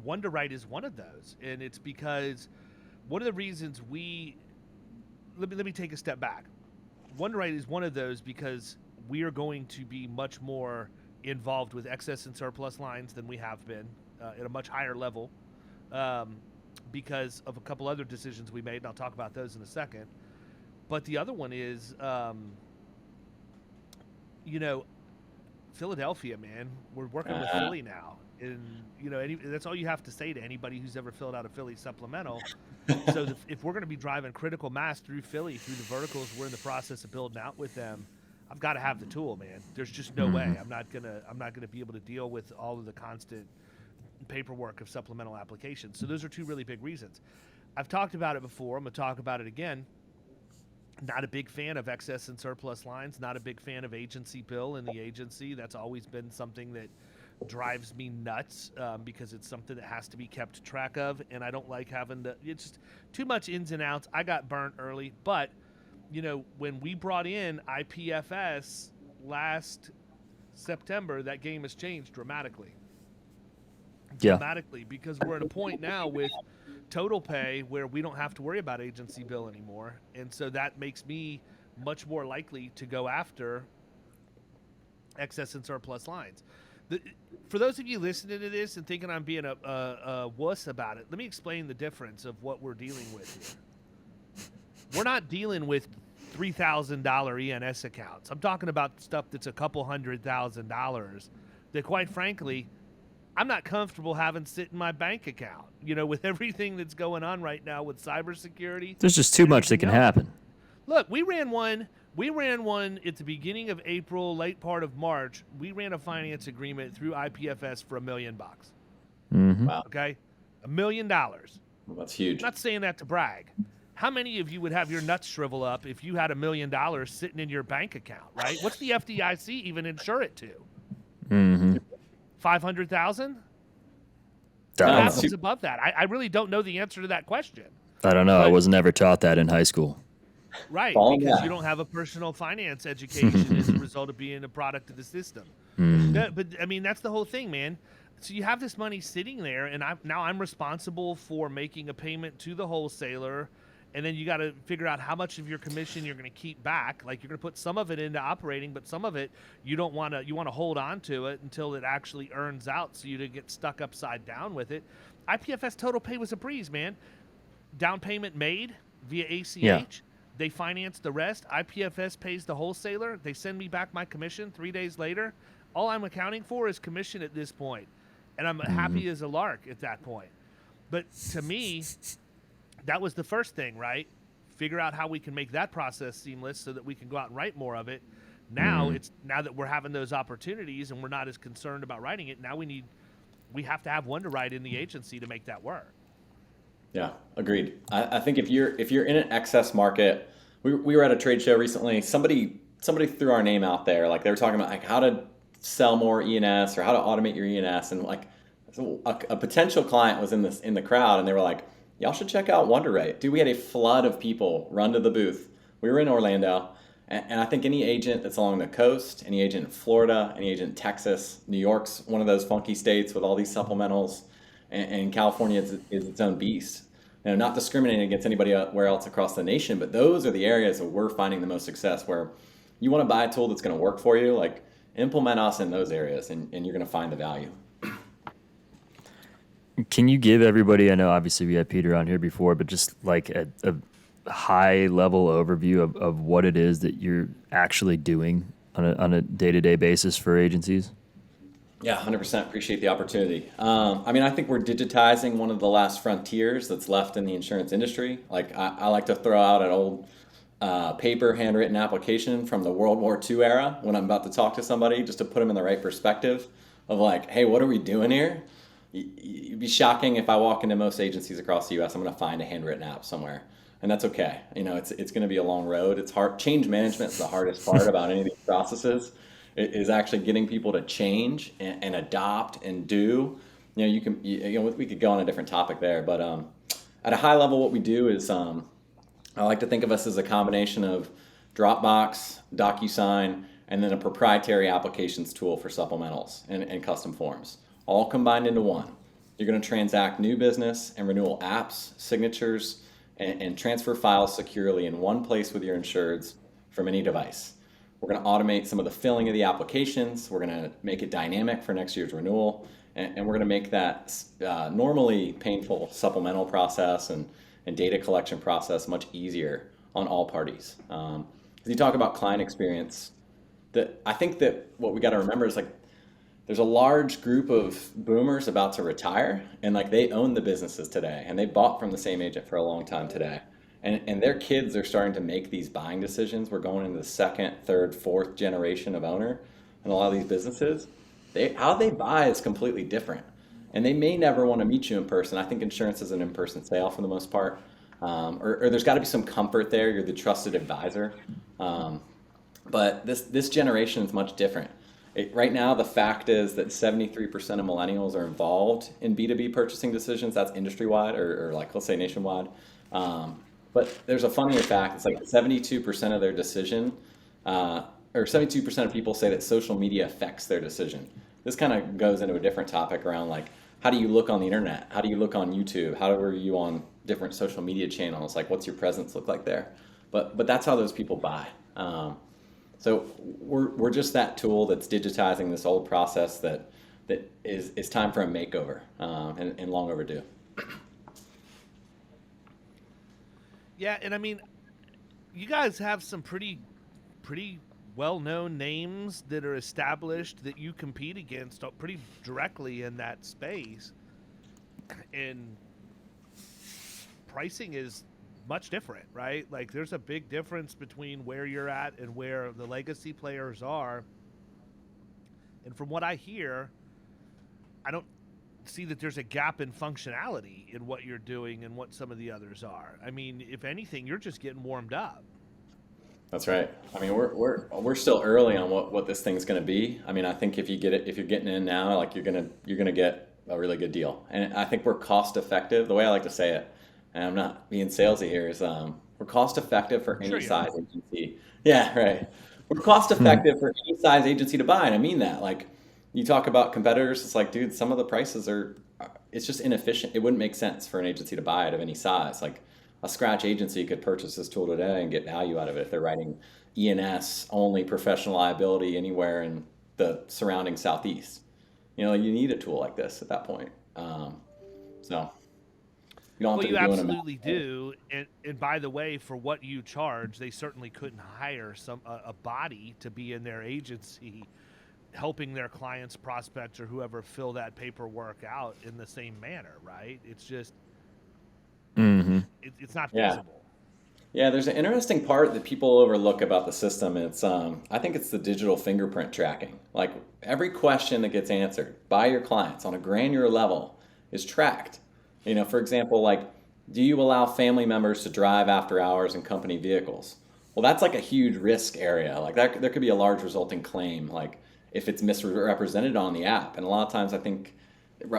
[SPEAKER 3] Wunderite is one of those. And it's because one of the reasons let me take a step back. Wunderite is one of those because we are going to be much more involved with excess and surplus lines than we have been at a much higher level because of a couple other decisions we made, and I'll talk about those in a second. But the other one is, Philadelphia, man. We're working with Philly now. And, that's all you have to say to anybody who's ever filled out a Philly supplemental. So if we're going to be driving critical mass through Philly, through the verticals we're in the process of building out with them, I've got to have the tool, man. There's just no way. I'm not gonna be able to deal with all of the constant paperwork of supplemental applications. So those are two really big reasons. I've talked about it before. I'm gonna talk about it again. Not a big fan of excess and surplus lines. Not a big fan of agency bill in the agency. That's always been something that drives me nuts because it's something that has to be kept track of, and I don't like having to. It's just too much ins and outs. I got burnt early, but when we brought in IPFS last September, that game has changed dramatically.
[SPEAKER 4] Yeah.
[SPEAKER 3] Dramatically, because we're at a point now with total pay where we don't have to worry about agency bill anymore, and so that makes me much more likely to go after excess and surplus lines. For those of you listening to this and thinking I'm being a wuss about it, let me explain the difference of what we're dealing with here. We're not dealing with $3,000 ENS accounts. I'm talking about stuff that's a couple $100,000 that, quite frankly, I'm not comfortable having sit in my bank account. With everything that's going on right now with cybersecurity.
[SPEAKER 4] There's just too much that can happen.
[SPEAKER 3] Look, we ran one at the beginning of April, late part of March. We ran a finance agreement through IPFS for $1 million.
[SPEAKER 4] Mm-hmm.
[SPEAKER 5] Wow.
[SPEAKER 3] Okay, $1 million.
[SPEAKER 5] Well, that's huge.
[SPEAKER 3] I'm not saying that to brag. How many of you would have your nuts shrivel up if you had $1 million sitting in your bank account, right? What's the FDIC even insure it to?
[SPEAKER 4] Mm-hmm.
[SPEAKER 3] 500,000?
[SPEAKER 4] I
[SPEAKER 3] What
[SPEAKER 4] don't
[SPEAKER 3] happens
[SPEAKER 4] know.
[SPEAKER 3] above that? I really don't know the answer to that question.
[SPEAKER 4] I don't know. I
[SPEAKER 3] But-
[SPEAKER 4] was never taught that in high school.
[SPEAKER 3] Right,
[SPEAKER 5] Oh,
[SPEAKER 3] because
[SPEAKER 5] yeah.
[SPEAKER 3] you don't have a personal finance education as a result of being a product of the system. But I mean, that's the whole thing, man. So you have this money sitting there, and now I'm responsible for making a payment to the wholesaler, and then you got to figure out how much of your commission you're going to keep back. Like, you're going to put some of it into operating, but some of it you don't want to. You want to hold on to it until it actually earns out, so you don't get stuck upside down with it. IPFS Total Pay was a breeze, man. Down payment made via ACH.
[SPEAKER 4] Yeah.
[SPEAKER 3] They finance the rest. IPFS pays the wholesaler. They send me back my commission 3 days later. All I'm accounting for is commission at this point, and I'm happy as a lark at that point. But to me, that was the first thing, right? Figure out how we can make that process seamless so that we can go out and write more of it. Now now that we're having those opportunities and we're not as concerned about writing it, now we have to have Wunderite in the agency to make that work.
[SPEAKER 5] Yeah, agreed. I think if you're in an excess market, we were at a trade show recently. Somebody threw our name out there, like they were talking about like how to sell more ENS or how to automate your ENS, and like a potential client was in the crowd, and they were like, "Y'all should check out Wunderite." Dude, we had a flood of people run to the booth. We were in Orlando, and I think any agent that's along the coast, any agent in Florida, any agent in Texas, New York's one of those funky states with all these supplementals. And California is its own beast. Not discriminating against anybody where else across the nation, but those are the areas that we're finding the most success, where you want to buy a tool that's going to work for you, like implement us in those areas, and you're going to find the value.
[SPEAKER 4] Can you give everybody, I know obviously we had Peter on here before, but just like a high level overview of what it is that you're actually doing on a day-to-day basis for agencies?
[SPEAKER 5] Yeah, 100%. Appreciate the opportunity. I think we're digitizing one of the last frontiers that's left in the insurance industry. Like I like to throw out an old paper handwritten application from the World War II era when I'm about to talk to somebody, just to put them in the right perspective of like, hey, what are we doing here? It'd be shocking if I walk into most agencies across the U.S., I'm going to find a handwritten app somewhere. And that's okay. It's going to be a long road. It's hard. Change management is the hardest part about any of these processes. It is actually getting people to change and adopt and do. We could go on a different topic there, but at a high level, what we do is I like to think of us as a combination of Dropbox, DocuSign, and then a proprietary applications tool for supplementals and custom forms, all combined into one. You're going to transact new business and renewal apps, signatures, and transfer files securely in one place with your insureds from any device. We're going to automate some of the filling of the applications. We're going to make it dynamic for next year's renewal. And we're going to make that normally painful supplemental process and data collection process much easier on all parties. As you talk about client experience, I think that what we got to remember is like there's a large group of boomers about to retire, and like they own the businesses today, and they bought from the same agent for a long time today. And their kids are starting to make these buying decisions. We're going into the second, third, fourth generation of owner in a lot of these businesses. How they buy is completely different. And they may never want to meet you in person. I think insurance is an in-person sale for the most part. Or there's got to be some comfort there. You're the trusted advisor. But this generation is much different. Right now, the fact is that 73% of millennials are involved in B2B purchasing decisions. That's industry-wide or like, let's say nationwide. But there's a funnier fact. It's like 72% of their decision, or 72% of people say that social media affects their decision. This kind of goes into a different topic around like, how do you look on the internet? How do you look on YouTube? How are you on different social media channels? Like, what's your presence look like there? But that's how those people buy. So we're just that tool that's digitizing this old process that that is time for a makeover, and long overdue.
[SPEAKER 3] Yeah, and I mean, you guys have some pretty well-known names that are established that you compete against pretty directly in that space, and pricing is much different, right? Like, there's a big difference between where you're at and where the legacy players are. And from what I hear, I don't see that there's a gap in functionality in what you're doing and what some of the others are. I mean, if anything, you're just getting warmed up.
[SPEAKER 5] That's right. I mean, we're still early on what this thing's going to be. I mean, I think if you're getting in now, like you're gonna get a really good deal. And I think we're cost effective. The way I like to say it, and I'm not being salesy here, is we're cost effective for any size agency. Yeah, right. We're cost effective for any size agency to buy, and I mean that. Like, you talk about competitors, it's like, dude, some of the prices it's just inefficient. It wouldn't make sense for an agency to buy it of any size. Like, a scratch agency could purchase this tool today and get value out of it if they're writing E&S only professional liability anywhere in the surrounding Southeast. You know, you need a tool like this at that point. So you don't have to be doing
[SPEAKER 3] absolutely do. And by the way, for what you charge, they certainly couldn't hire a body to be in their agency helping their clients, prospects, or whoever fill that paperwork out in the same manner, right? It's just it's not feasible.
[SPEAKER 5] Yeah, there's an interesting part that people overlook about the system. It's I think it's the digital fingerprint tracking. Like, every question that gets answered by your clients on a granular level is tracked. You know, for example, like, do you allow family members to drive after hours in company vehicles? Well, that's like a huge risk area. Like, that there could be a large resulting claim, like, if it's misrepresented on the app. And a lot of times I think,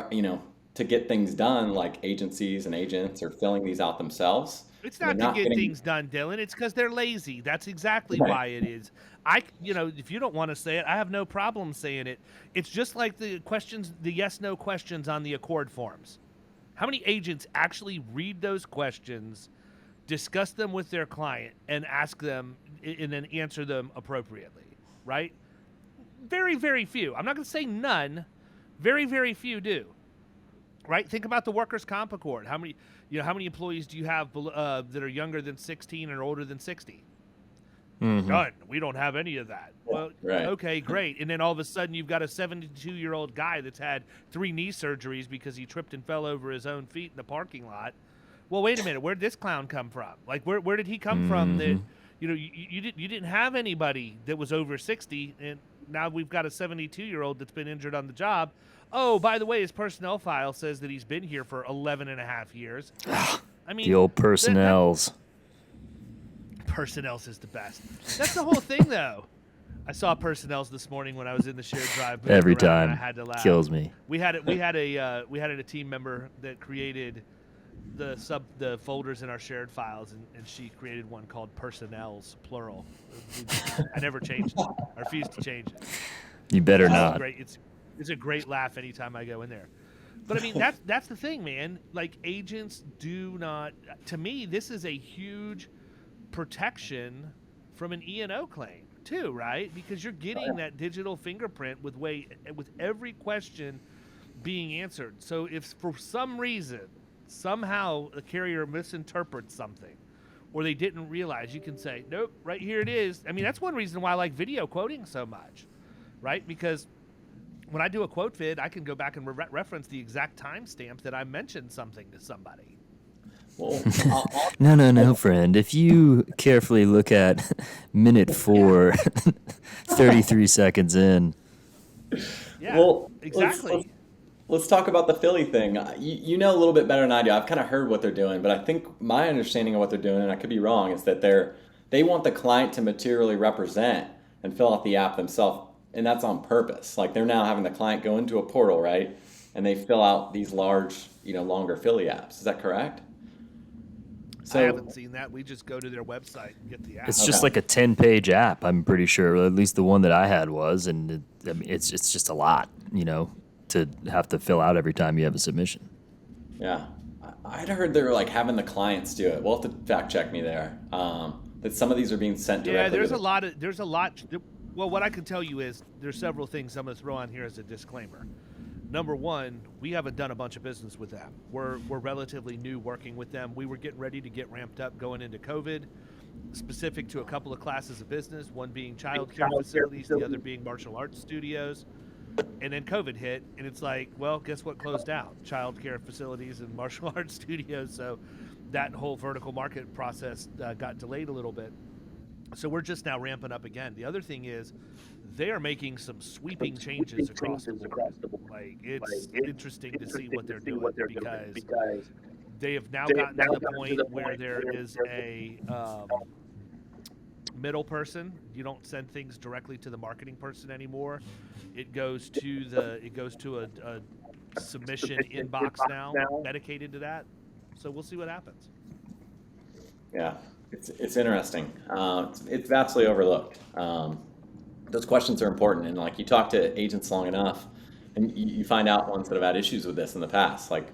[SPEAKER 5] you know, to get things done, like, agencies and agents are filling these out themselves.
[SPEAKER 3] It's not to get things done, Dillon. It's because they're lazy. That's exactly why it is. If you don't want to say it, I have no problem saying it. It's just like the yes/no questions on the Accord forms. How many agents actually read those questions, discuss them with their client, and ask them and then answer them appropriately, right? Very, very few. I'm not going to say none. Very, very few do. Right? Think about the workers' comp accord. How many employees do you have that are younger than 16 or older than 60? None. We don't have any of that. Well,
[SPEAKER 5] right.
[SPEAKER 3] Okay, great. And then all of a sudden you've got a 72-year-old guy that's had 3 knee surgeries because he tripped and fell over his own feet in the parking lot. Well, wait a minute. Where did this clown come from? Like, where did he come from? That you didn't have anybody that was over 60, and now we've got a 72-year-old that's been injured on the job. Oh, by the way, his personnel file says that he's been here for 11 and a half years. I mean,
[SPEAKER 4] the old personnels.
[SPEAKER 3] Personnels is the best. That's the whole thing, though. I saw personnels this morning when I was in the shared drive.
[SPEAKER 4] Every time,
[SPEAKER 3] I had to laugh.
[SPEAKER 4] Kills me.
[SPEAKER 3] We had a team member that created the folders in our shared files, and she created one called personnels, plural. I never changed it. I refused to change it.
[SPEAKER 4] You better not.
[SPEAKER 3] Great. It's a great laugh anytime I go in there. But I mean, that's the thing, man. Like, agents do not. To me, this is a huge protection from an E&O claim too, right? Because you're getting that digital fingerprint with every question being answered. So if for some reason, somehow a carrier misinterprets something, or they didn't realize, you can say, nope, right here it is. I mean, that's one reason why I like video quoting so much, right? Because when I do a quote vid, I can go back and reference the exact timestamp that I mentioned something to somebody.
[SPEAKER 5] Well,
[SPEAKER 4] No, friend. If you carefully look at minute 4, 33 seconds in.
[SPEAKER 3] Yeah,
[SPEAKER 5] well,
[SPEAKER 3] exactly.
[SPEAKER 5] Let's talk about the Philly thing. You know a little bit better than I do. I've kind of heard what they're doing, but I think my understanding of what they're doing, and I could be wrong, is that they want the client to materially represent and fill out the app themselves. And that's on purpose. Like, they're now having the client go into a portal, right? And they fill out these large, longer Philly apps. Is that correct?
[SPEAKER 3] I haven't seen that. We just go to their website and get the app.
[SPEAKER 4] It's just like a 10-page app, I'm pretty sure. Or at least the one that I had was. And it's just a lot, to have to fill out every time you have a submission.
[SPEAKER 5] Yeah. I'd heard they were like having the clients do it. We'll have to fact check me there. That some of these are being sent directly.
[SPEAKER 3] Yeah, there's a lot. Well, what I can tell you is there's several things I'm going to throw on here as a disclaimer. number one, we haven't done a bunch of business with them. We're relatively new working with them. We were getting ready to get ramped up going into COVID, specific to a couple of classes of business, one being child care facilities, the other being martial arts studios. And then COVID hit, and it's like, well, guess what closed down? Child care facilities and martial arts studios. So that whole vertical market process got delayed a little bit. So we're just now ramping up again. The other thing is they are making some sweeping changes across the board. Like, it's interesting to see what they're doing because they have now gotten to the point where there is a middle person. You don't send things directly to the marketing person anymore. It goes to a submission inbox now, dedicated to that. So we'll see what happens.
[SPEAKER 5] Yeah, it's interesting. It's vastly overlooked. Those questions are important, and like you talk to agents long enough, and you find out ones that have had issues with this in the past. Like,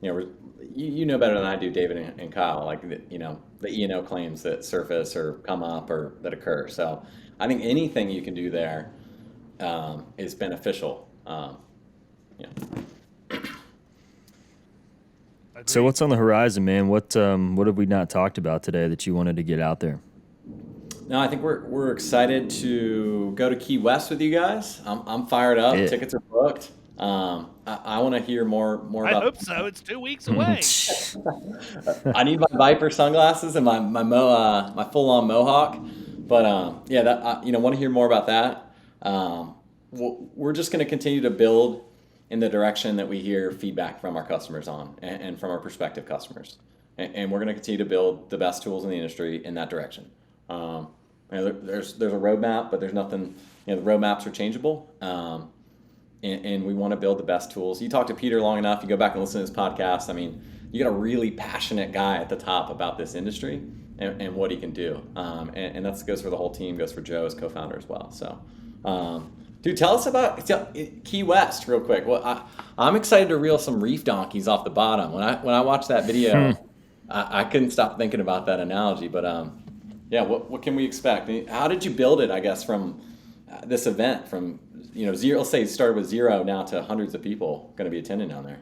[SPEAKER 5] you know better than I do, David and Kyle. Like the E&O claims that surface or come up or that occur. So I think anything you can do there is beneficial.
[SPEAKER 4] So what's on the horizon, man? What have we not talked about today that you wanted to get out there?
[SPEAKER 5] No, I think we're excited to go to Key West with you guys. I'm fired up. Yeah. Tickets are booked. I want to hear more about.
[SPEAKER 3] I hope so. It's 2 weeks away.
[SPEAKER 5] I need my Viper sunglasses and my full-on mohawk. But want to hear more about that. We're just going to continue to build in the direction that we hear feedback from our customers on and from our prospective customers, and we're going to continue to build the best tools in the industry in that direction. There's a roadmap, but there's nothing. The roadmaps are changeable. And we want to build the best tools. You talk to Peter long enough, you go back and listen to his podcast. I mean, you got a really passionate guy at the top about this industry and what he can do. And that goes for the whole team, goes for Joe as co-founder as well. So, dude, tell us about Key West real quick. Well, I'm excited to reel some reef donkeys off the bottom. When I watched that video, I couldn't stop thinking about that analogy. But what can we expect? How did you build it, I guess, from this event from zero, let's say it started with 0 now to hundreds of people going to be attending down there?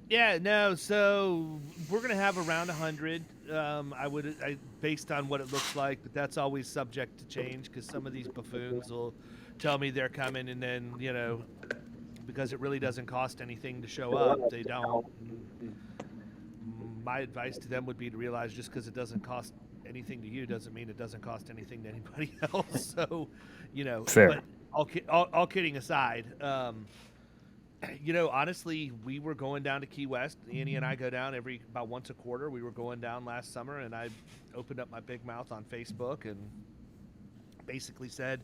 [SPEAKER 3] Yeah, no. So we're going to have around 100. Based on what it looks like, but that's always subject to change because some of these buffoons will tell me they're coming, and then because it really doesn't cost anything to show up, they don't. My advice to them would be to realize just because it doesn't cost anything to you doesn't mean it doesn't cost anything to anybody else. So,
[SPEAKER 4] fair.
[SPEAKER 3] But all kidding aside, honestly, we were going down to Key West. Annie and I go down about once a quarter. We were going down last summer, and I opened up my big mouth on Facebook and basically said,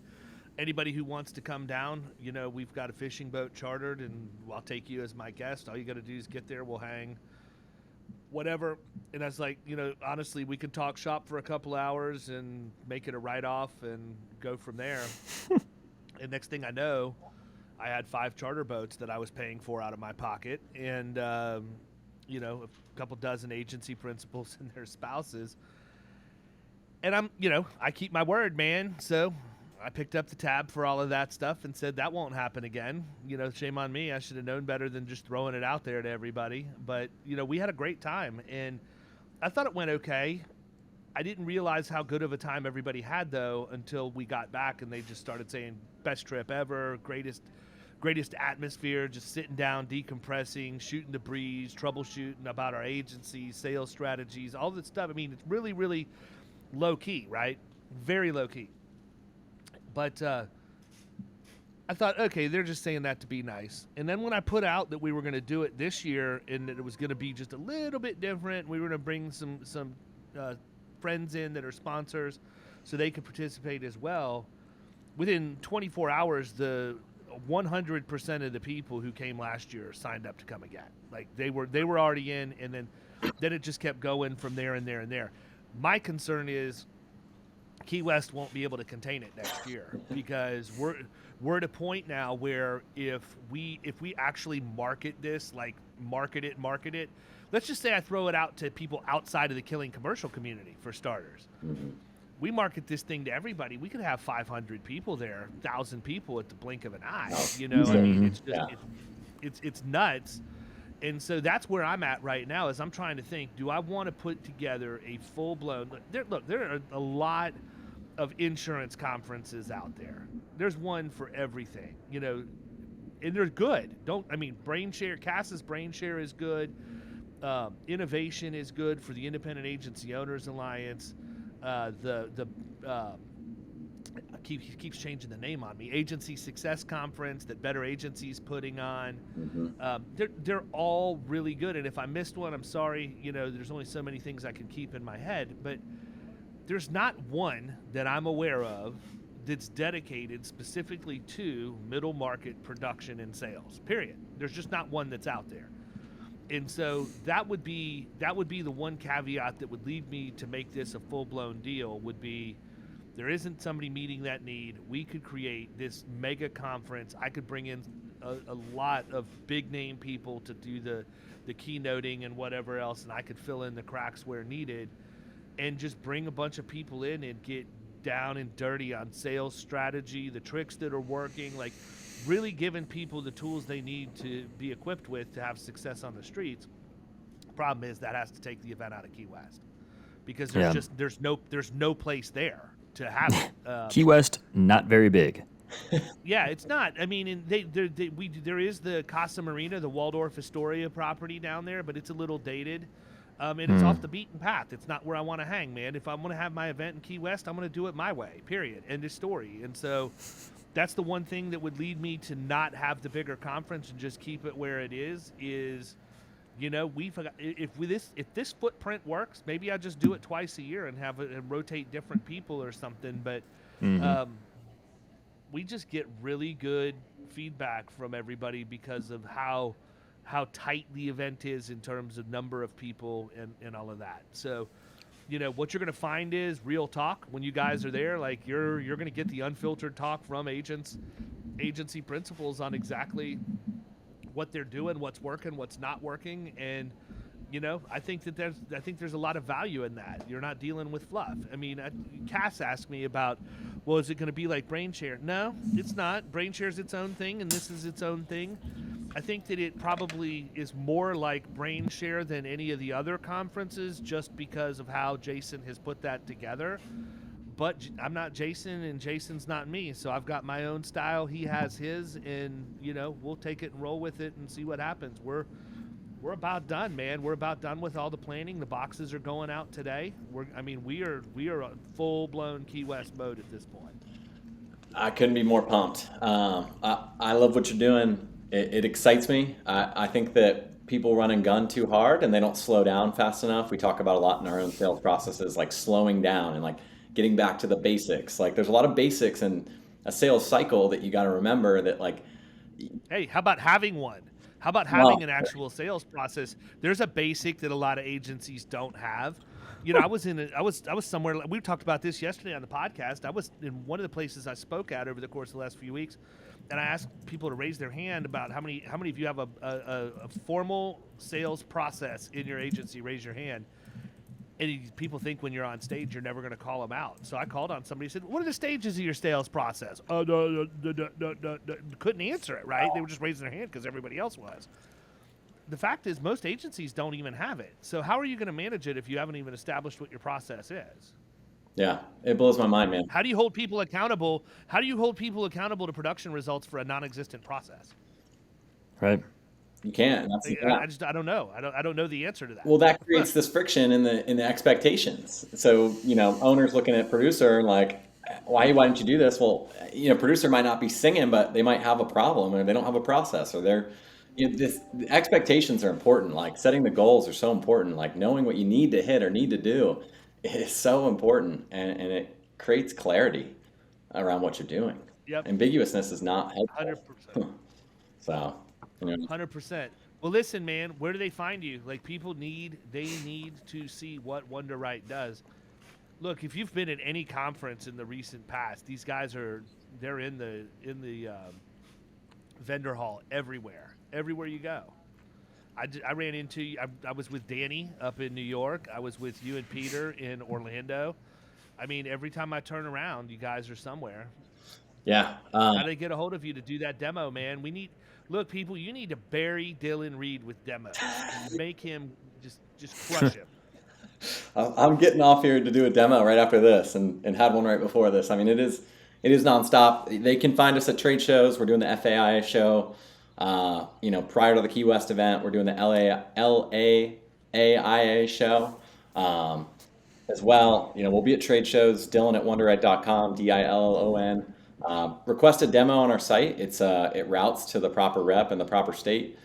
[SPEAKER 3] anybody who wants to come down, we've got a fishing boat chartered, and I'll take you as my guest. All you got to do is get there. We'll hang, whatever. And I was like, honestly, we could talk shop for a couple hours and make it a write-off and go from there. And next thing I know, I had 5 charter boats that I was paying for out of my pocket, and a couple dozen agency principals and their spouses. And I keep my word, man. So I picked up the tab for all of that stuff and said that won't happen again. Shame on me. I should have known better than just throwing it out there to everybody. But we had a great time, and I thought it went okay. I didn't realize how good of a time everybody had, though, until we got back and they just started saying, best trip ever, greatest atmosphere, just sitting down, decompressing, shooting the breeze, troubleshooting about our agency, sales strategies, all this stuff. I mean, it's really, really low-key, right? Very low-key. But I thought, okay, they're just saying that to be nice. And then when I put out that we were going to do it this year and that it was going to be just a little bit different, we were going to bring some friends in that are sponsors so they could participate as well. Within 24 hours, the 100% of the people who came last year signed up to come again. Like they were already in, and then it just kept going from there and there and there. My concern is Key West won't be able to contain it next year because we're at a point now where if we actually market this, like market it. Let's just say I throw it out to people outside of the killing commercial community, for starters. Mm-hmm. We market this thing to everybody. We could have 500 people there, 1,000 people at the blink of an eye. I mean, it's just it's nuts. And so that's where I'm at right now, is I'm trying to think, do I want to put together a full-blown – there are a lot of insurance conferences out there. There's one for everything, you know, and they're good. BrainShare, CASA's BrainShare is good. Innovation is good for the Independent Agency Owners Alliance. Keeps changing the name on me. Agency Success Conference that Better Agency's putting on. They're all really good. And if I missed one, I'm sorry. You know, there's only so many things I can keep in my head. But there's not one that I'm aware of that's dedicated specifically to middle market production and sales. Period. There's just not one that's out there. And so that would be the one caveat that would lead me to make this a full-blown deal. Would be, there isn't somebody meeting that need. We could create this mega conference. I could bring in a lot of big name people to do the keynoting and whatever else, and I could fill in the cracks where needed, and just bring a bunch of people in and get down and dirty on sales strategy, the tricks that are working, like really giving people the tools they need to be equipped with to have success on the streets. Problem is that has to take the event out of Key West, because there's no place there to have it.
[SPEAKER 4] Key West, not very big.
[SPEAKER 3] Yeah, it's not. I mean, there is the Casa Marina, the Waldorf Astoria property down there, but it's a little dated. And it's off the beaten path. It's not where I want to hang, man. If I'm going to have my event in Key West, I'm going to do it my way, period. End of story. And so that's the one thing that would lead me to not have the bigger conference and just keep it where it is, you know, if this footprint works, maybe I just do it twice a year and have it and rotate different people or something. But we just get really good feedback from everybody because of how tight the event is in terms of number of people and all of that. So, you know, what you're going to find is real talk when you guys are there. Like you're going to get the unfiltered talk from agency principals on exactly what they're doing, what's working, what's not working. And, you know, I think there's a lot of value in that. You're not dealing with fluff. I mean, Cass asked me about, well, is it going to be like BrainShare? No, it's not. BrainShare's its own thing, and this is its own thing. I think that it probably is more like BrainShare than any of the other conferences, just because of how Jason has put that together. But I'm not Jason, and Jason's not me, so I've got my own style. He has his, and you know, we'll take it and roll with it and see what happens. We're about done, man. We're about done with all the planning. The boxes are going out today. We are a full-blown Key West mode at this point.
[SPEAKER 5] I couldn't be more pumped. I love what you're doing. It excites me. I think that people run and gun too hard and they don't slow down fast enough. We talk about a lot in our own sales processes, like slowing down and like getting back to the basics. Like there's a lot of basics in a sales cycle that you got to remember that like.
[SPEAKER 3] Hey, how about having one? How about having an actual sales process? There's a basic that a lot of agencies don't have. You know, I was somewhere. We talked about this yesterday on the podcast. I was in one of the places I spoke at over the course of the last few weeks, and I asked people to raise their hand about how many of you have a formal sales process in your agency. Raise your hand. And people think when you're on stage, you're never going to call them out. So I called on somebody and said, what are the stages of your sales process? Couldn't answer it, right? They were just raising their hand because everybody else was. The fact is most agencies don't even have it. So how are you going to manage it if you haven't even established what your process is?
[SPEAKER 5] Yeah, it blows my mind, man.
[SPEAKER 3] How do you hold people accountable? How do you hold people accountable to production results for a non-existent process?
[SPEAKER 4] Right.
[SPEAKER 5] You can't.
[SPEAKER 3] I don't know. I don't know the answer to that.
[SPEAKER 5] Well, that creates this friction in the expectations. So, you know, owners looking at producer like, why don't you do this? Well, you know, producer might not be singing, but they might have a problem, or they don't have a process, or the expectations are important. Like setting the goals are so important. Like knowing what you need to hit or need to do is so important, and it creates clarity around what you're doing.
[SPEAKER 3] Yep.
[SPEAKER 5] Ambiguousness is not helpful.
[SPEAKER 3] 100%.
[SPEAKER 5] So.
[SPEAKER 3] 100%. Well, listen, man, where do they find you? Like people need to see what Wunderite does. Look, if you've been at any conference in the recent past, these guys they're in the vendor hall everywhere you go. I ran into I was with Danny up in New York. I was with you and Peter in Orlando. I mean, every time I turn around, you guys are somewhere.
[SPEAKER 5] Yeah.
[SPEAKER 3] How do they get a hold of you to do that demo, man? Look, people, you need to bury Dillon Reed with demos. Make him just crush him.
[SPEAKER 5] I'm getting off here to do a demo right after this, and had one right before this. I mean, it is nonstop. They can find us at trade shows. We're doing the FAIA show. Prior to the Key West event, we're doing the LAIA show as well. We'll be at trade shows. Dillon at Wunderite.com, DILLON. Request a demo on our site. It routes to the proper rep in the proper state.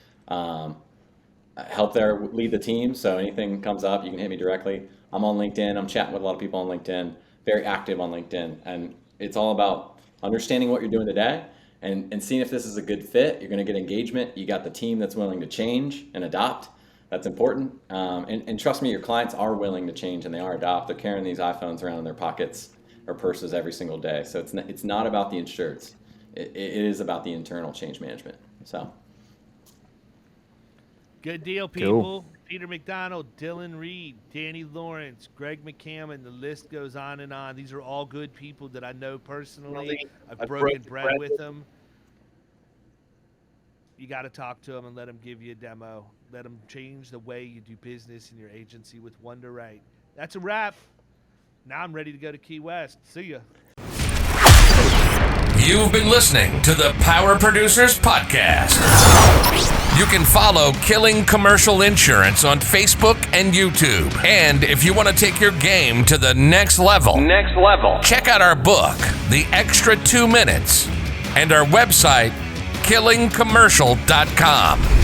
[SPEAKER 5] Help there lead the team. So anything comes up, you can hit me directly. I'm on LinkedIn. I'm chatting with a lot of people on LinkedIn. Very active on LinkedIn, and it's all about understanding what you're doing today and seeing if this is a good fit. You're going to get engagement. You got the team that's willing to change and adopt. That's important. And trust me, your clients are willing to change and they are adopt. They're carrying these iPhones around in their pockets or purses every single day. So it's not about the insureds. It is about the internal change management. So.
[SPEAKER 3] Good deal, people.
[SPEAKER 4] Cool.
[SPEAKER 3] Peter McDonald, Dillon Reed, Danny Lawrence, Greg McCammon, the list goes on and on. These are all good people that I know personally. I've broken bread with them. You got to talk to them and let them give you a demo. Let them change the way you do business in your agency with Wunderite. That's a wrap. Now I'm ready to go to Key West. See ya.
[SPEAKER 1] You've been listening to the Power Producers Podcast. You can follow Killing Commercial Insurance on Facebook and YouTube. And if you want to take your game to the next level, check out our book, The Extra 2 Minutes, and our website, killingcommercial.com.